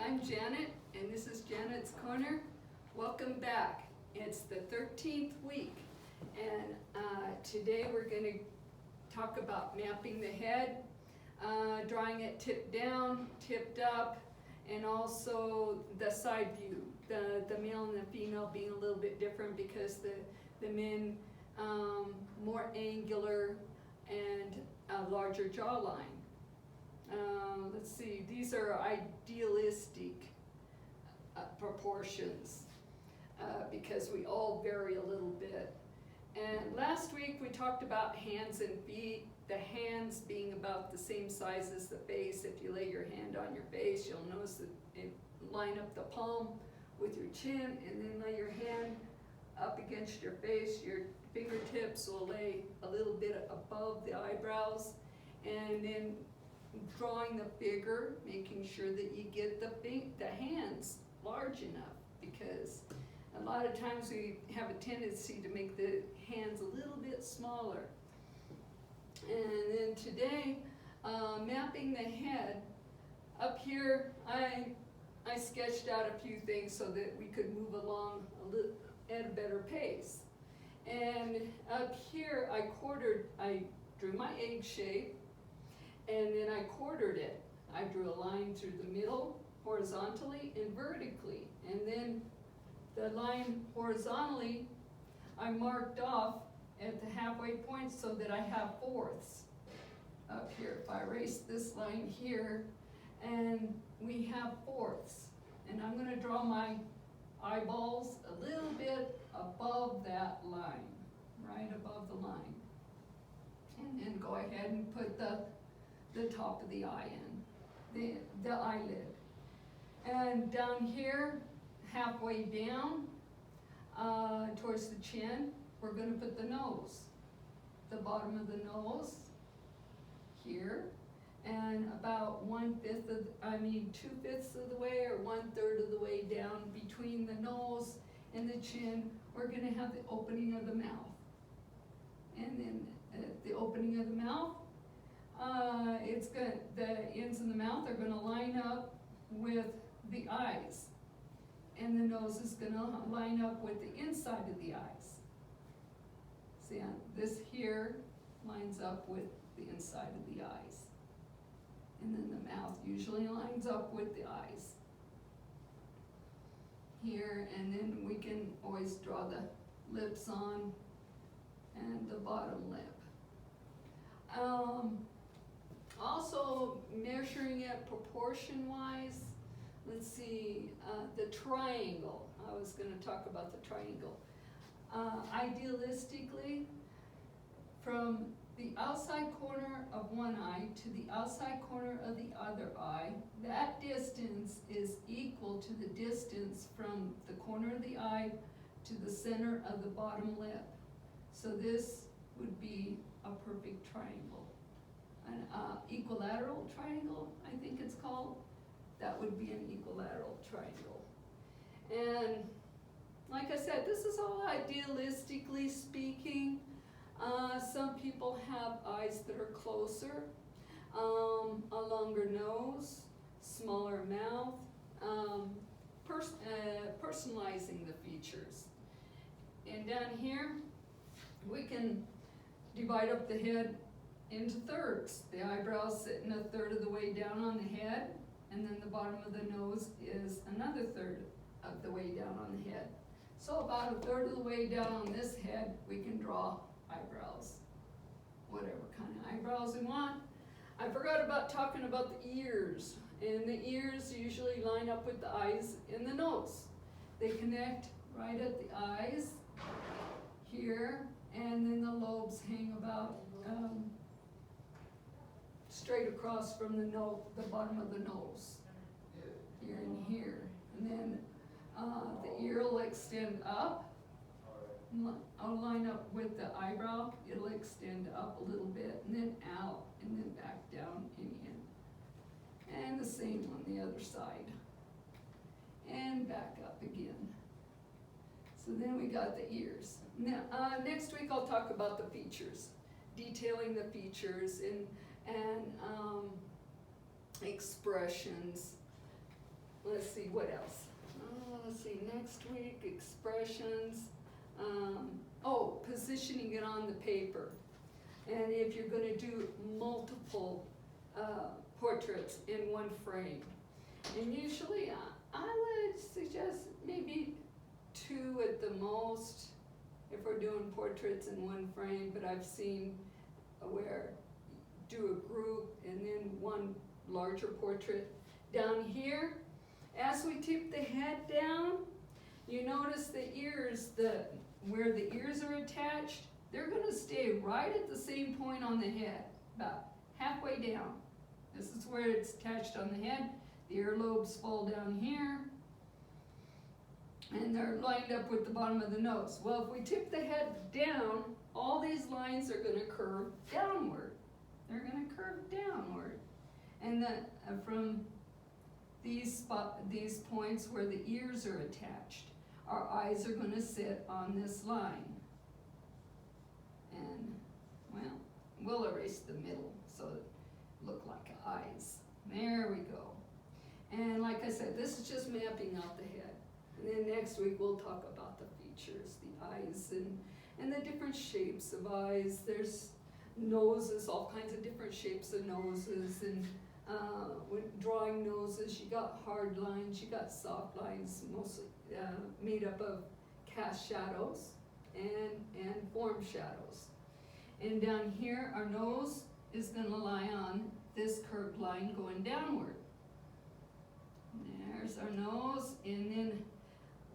I'm Janet, and this is Janet's Corner. Welcome back. It's the 13th week, and today we're going to talk about mapping the head, drawing it tipped down, tipped up, and also the side view. The male and the female being a little bit different because the men more angular and a larger jawline. Let's see, these are idealistic proportions because we all vary a little bit. And last week we talked about hands and feet, the hands being about the same size as the face. If you lay your hand on your face, you'll notice that it line up the palm with your chin, and then lay your hand up against your face. Your fingertips will lay a little bit above the eyebrows, and then drawing the figure, making sure that you get the hands large enough, because a lot of times we have a tendency to make the hands a little bit smaller. And then today, mapping the head, up here I sketched out a few things so that we could move along at a better pace. And up here I drew my egg shape, and then I quartered it. I drew a line through the middle, horizontally and vertically. And then the line horizontally, I marked off at the halfway point so that I have fourths up here. If I erase this line here, and we have fourths. And I'm gonna draw my eyeballs a little bit above that line, right above the line. And then go ahead and put the top of the eye in, the eyelid. And down here, halfway down, towards the chin, we're gonna put the nose. The bottom of the nose, here, and about 2/5 of the way, or 1/3 of the way down between the nose and the chin, we're gonna have the opening of the mouth. And then at the opening of the mouth, the ends of the mouth are gonna line up with the eyes, and the nose is gonna line up with the inside of the eyes. See, this here lines up with the inside of the eyes, and then the mouth usually lines up with the eyes here, and then we can always draw the lips on and the bottom lip. Also measuring it proportion-wise, let's see, the triangle. I was gonna talk about the triangle. Idealistically, from the outside corner of one eye to the outside corner of the other eye, that distance is equal to the distance from the corner of the eye to the center of the bottom lip. So this would be a perfect triangle. An equilateral triangle, I think it's called. That would be an equilateral triangle. And like I said, this is all idealistically speaking. Some people have eyes that are closer, a longer nose, smaller mouth, personalizing the features. And down here, we can divide up the head into thirds. The eyebrows sitting 1/3 of the way down on the head, and then the bottom of the nose is another 1/3 of the way down on the head. So about 1/3 of the way down on this head, we can draw eyebrows, whatever kind of eyebrows we want. I forgot about talking about the ears, and the ears usually line up with the eyes and the nose. They connect right at the eyes here, and then the lobes hang about straight across from the bottom of the nose, here and here. And then the ear will extend up. I'll line up with the eyebrow. It'll extend up a little bit, and then out, and then back down and in. And the same on the other side. And back up again. So then we got the ears. Now, next week I'll talk about the features, detailing the features and expressions, let's see, what else? Let's see, next week, expressions. Positioning it on the paper. And if you're gonna do multiple portraits in one frame. And usually I would suggest maybe 2 at the most if we're doing portraits in one frame, but I've seen where do a group and then one larger portrait. Down here, as we tip the head down, you notice the ears, where the ears are attached, they're gonna stay right at the same point on the head, about halfway down. This is where it's attached on the head. The earlobes fall down here, and they're lined up with the bottom of the nose. Well, if we tip the head down, all these lines are gonna curve downward. They're gonna curve downward. And from these points where the ears are attached, our eyes are gonna sit on this line. And, well, we'll erase the middle so it look like eyes. There we go. And like I said, this is just mapping out the head. And then next week we'll talk about the features, the eyes, and the different shapes of eyes. There's noses, all kinds of different shapes of noses. And when drawing noses, you got hard lines, you got soft lines, mostly made up of cast shadows and form shadows. And down here, our nose is going to lie on this curved line going downward. There's our nose, and then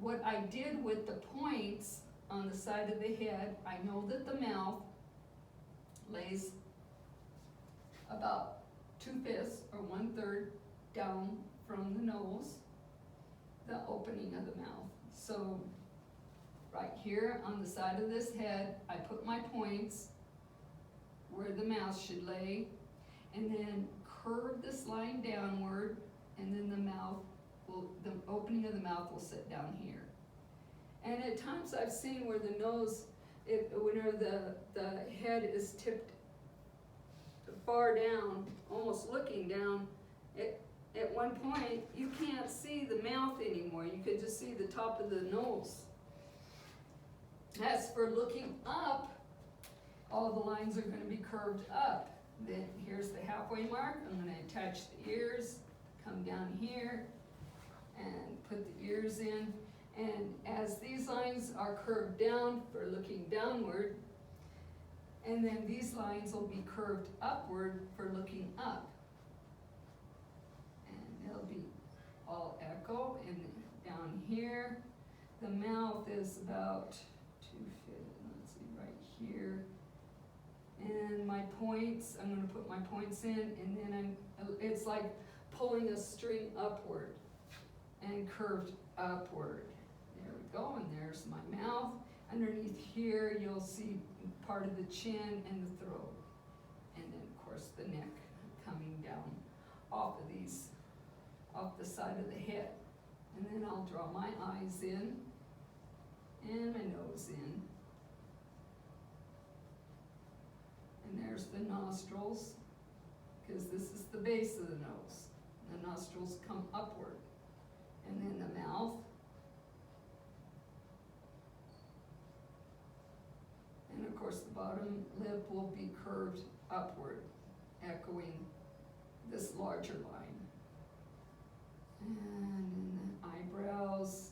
what I did with the points on the side of the head, I know that the mouth lays about 2/5 or 1/3 down from the nose, the opening of the mouth. So right here on the side of this head, I put my points where the mouth should lay, and then curve this line downward, and then the opening of the mouth will sit down here. And at times I've seen where the nose, whenever the head is tipped far down, almost looking down, at one point you can't see the mouth anymore. You could just see the top of the nose. As for looking up, all the lines are going to be curved up. Then here's the halfway mark. I'm going to attach the ears, come down here, and put the ears in. And as these lines are curved down for looking downward, and then these lines will be curved upward for looking up. And they'll be all echo. And down here, the mouth is about 2 feet, let's see, right here. And my points, I'm going to put my points in, and then it's like pulling a string upward and curved upward. There we go, and there's my mouth. Underneath here, you'll see part of the chin and the throat. And then, of course, the neck coming down off the side of the head. And then I'll draw my eyes in and my nose in. And there's the nostrils, because this is the base of the nose. The nostrils come upward. And then the mouth. And of course the bottom lip will be curved upward, echoing this larger line. And then the eyebrows.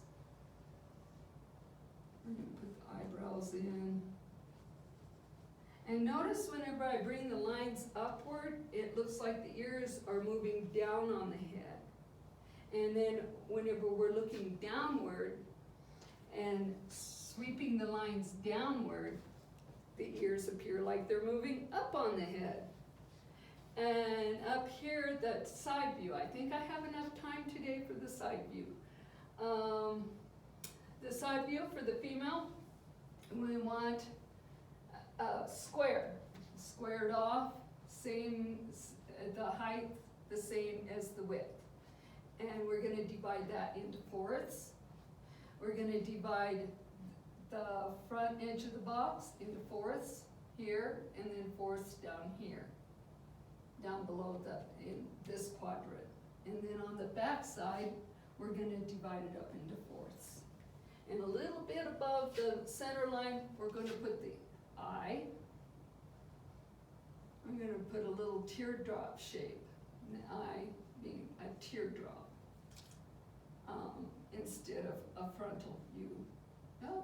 I'm going to put the eyebrows in. And notice whenever I bring the lines upward, it looks like the ears are moving down on the head. And then whenever we're looking downward and sweeping the lines downward, the ears appear like they're moving up on the head. And up here, that side view, I think I have enough time today for the side view. The side view for the female, we want squared off, same, the height the same as the width. And we're going to divide that into fourths. We're going to divide the front edge of the box into fourths here, and then fourths down here, down below in this quadrant. And then on the back side, we're gonna divide it up into fourths. And a little bit above the center line, we're gonna put the eye. I'm gonna put a little teardrop shape, and the eye being a teardrop, instead of a frontal view. Oh,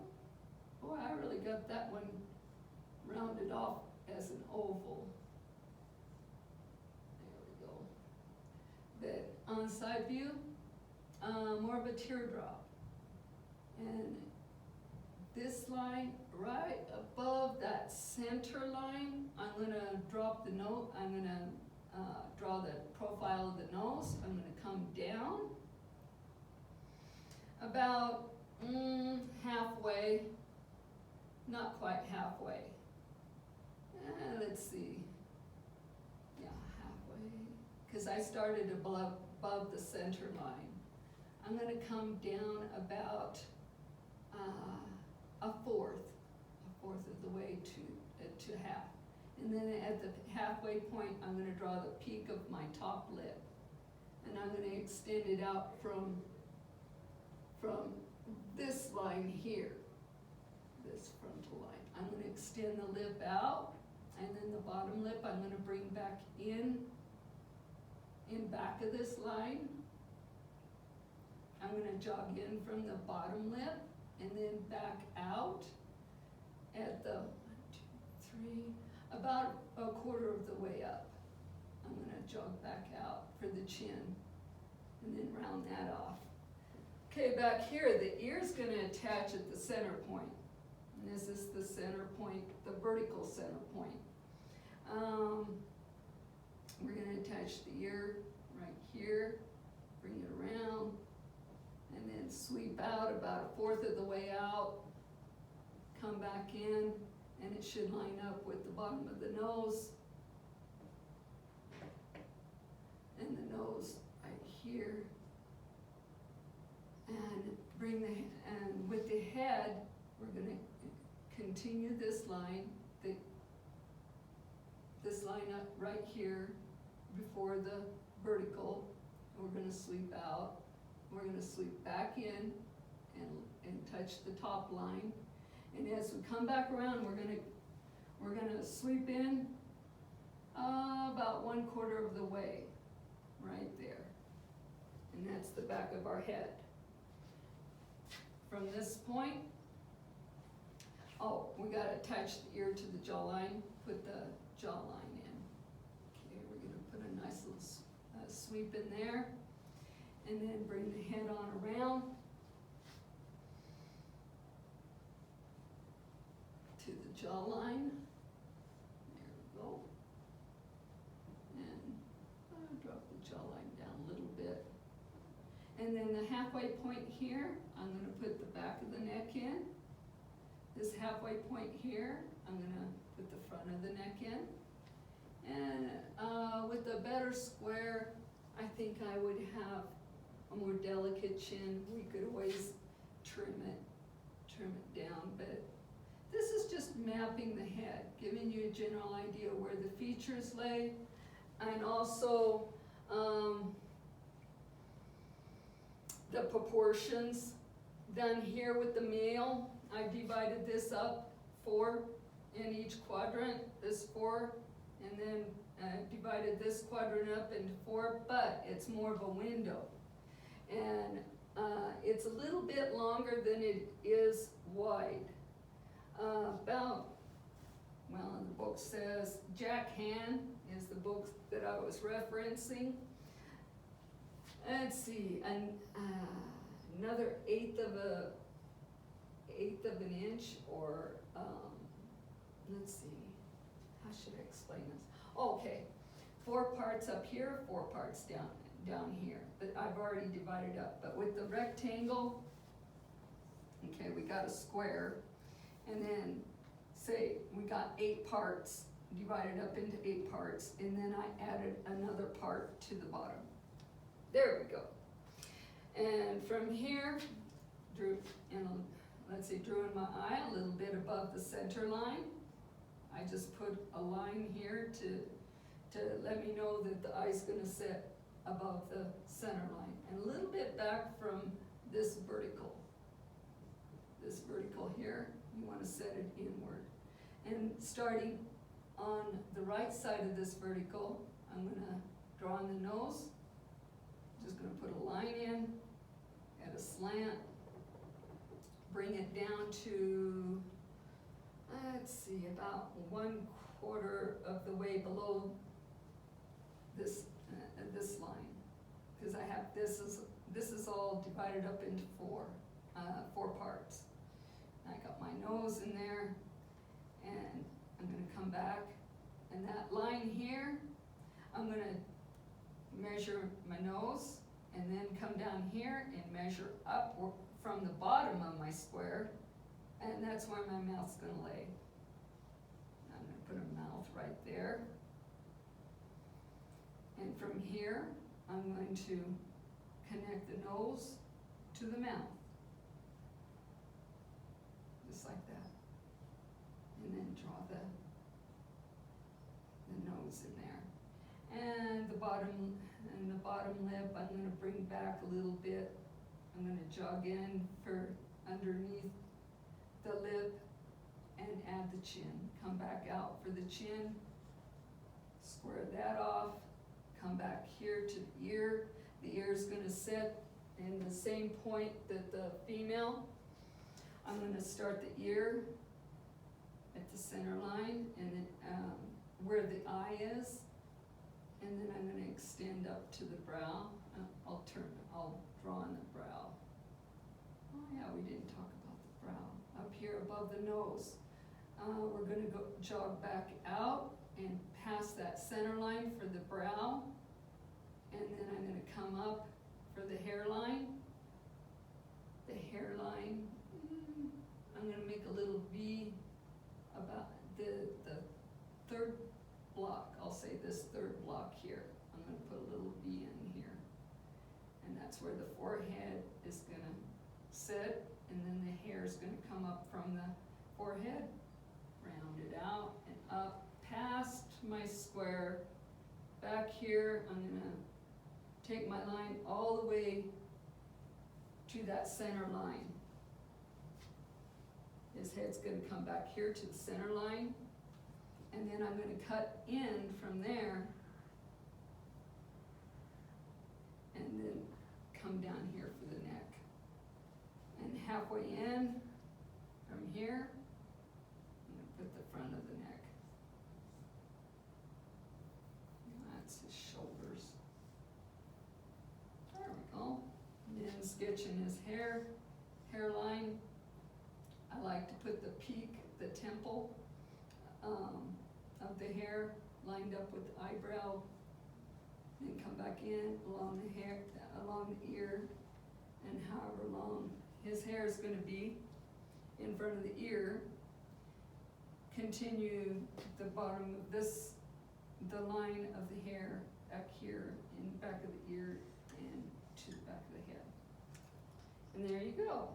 boy, I really got that one rounded off as an oval. There we go. But on side view, more of a teardrop. And this line right above that center line, I'm gonna drop the note, I'm gonna draw the profile of the nose. I'm gonna come down about halfway, not quite halfway. Let's see, yeah, halfway, because I started above the center line. I'm gonna come down about a fourth of the way to half. And then at the halfway point, I'm gonna draw the peak of my top lip. And I'm gonna extend it out from this line here, this frontal line. I'm gonna extend the lip out, and then the bottom lip I'm gonna bring back in back of this line. I'm gonna jog in from the bottom lip, and then back out at the 1, 2, 3, about a quarter of the way up. I'm gonna jog back out for the chin, and then round that off. Okay, back here, the ear's gonna attach at the center point. And this is the center point, the vertical center point. We're gonna attach the ear right here, bring it around, and then sweep out about a fourth of the way out, come back in, and it should line up with the bottom of the nose. And the nose right here. And and with the head, we're gonna continue this line, this line up right here before the vertical. We're gonna sweep out. We're gonna sweep back in and touch the top line. And as we come back around, we're gonna sweep in about 1/4 of the way, right there. And that's the back of our head. From this point, we gotta attach the ear to the jawline, put the jawline in. Okay, we're gonna put a nice little sweep in there, and then bring the head on around to the jawline. There we go. And drop the jawline down a little bit. And then the halfway point here, I'm gonna put the back of the neck in. This halfway point here, I'm gonna put the front of the neck in. And with a better square, I think I would have a more delicate chin. We could always trim it down, but this is just mapping the head, giving you a general idea where the features lay, and also the proportions. Done here with the male, I divided this up 4 in each quadrant, this 4, and then divided this quadrant up into 4, but it's more of a window. And it's a little bit longer than it is wide. The book says, Jack Han is the book that I was referencing. Let's see, another eighth of an inch, or let's see, how should I explain this? Okay, 4 parts up here, 4 parts down here, but I've already divided up. But with the rectangle, okay, we got a square, and then say we got 8 parts divided up into 8 parts, and then I added another part to the bottom. There we go. And from here, drew in my eye a little bit above the center line. I just put a line here to let me know that the eye's gonna sit above the center line. And a little bit it back from this vertical. This vertical here, you want to set it inward. And starting on the right side of this vertical, I'm going to draw on the nose. Just going to put a line in at a slant. Bring it down to, let's see, about 1/4 of the way below this this line, because I have this is all divided up into four parts. I got my nose in there, and I'm going to come back, and that line here, I'm going to measure my nose, and then come down here and measure up from the bottom of my square, and that's where my mouth's going to lay. I'm going to put a mouth right there. And from here, I'm going to connect the nose to the mouth. Just like that. And then draw the nose in there. And the bottom lip, I'm going to bring back a little bit. I'm going to jog in for underneath the lip and add the chin. Come back out for the chin. Square that off. Come back here to the ear. The ear is going to sit in the same point that the female. I'm going to start the ear at the center line, and then where the eye is, and then I'm going to extend up to the brow. I'll draw on the brow. Oh yeah, we didn't talk about the brow. Up here above the nose. We're going to go jog back out and pass that center line for the brow, and then I'm going to come up for the hairline. The hairline, I'm going to make a little V about the third block. I'll say this third block here. I'm going to put a little V in here, and that's where the forehead is going to sit, and then the hair is going to come up from the forehead, round it out and up past my square. Back here, I'm going to take my line all the way to that center line. His head's going to come back here to the center line, and then I'm going to cut in from there, and then come down here for the neck. And halfway in, from here, I'm going to put the front of the neck. That's his shoulders. There we go. And then sketching his hairline. I like to put the peak, the temple of the hair lined up with the eyebrow, then come back in along the hair, along the ear, and however long his hair is going to be in front of the ear. Continue the bottom of this, the line of the hair back here in the back of the ear and to the back of the head. And there you go.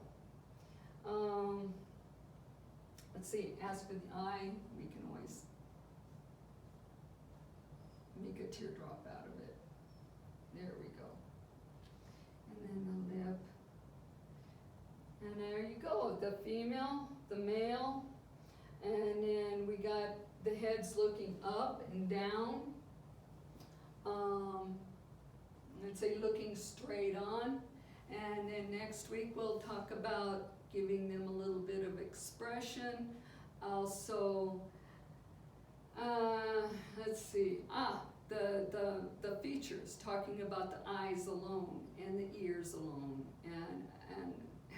Let's see, as for the eye, we can always make a teardrop out of it. There we go. And then the lip. And there you go, the female, the male, and then we got the heads looking up and down. Let's say looking straight on. And then next week we'll talk about giving them a little bit of expression. Also, let's see, the features, talking about the eyes alone and the ears alone, and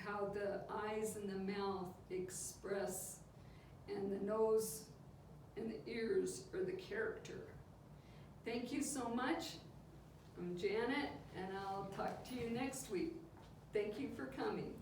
how the eyes and the mouth express, and the nose and the ears are the character. Thank you so much. I'm Janet, and I'll talk to you next week. Thank you for coming.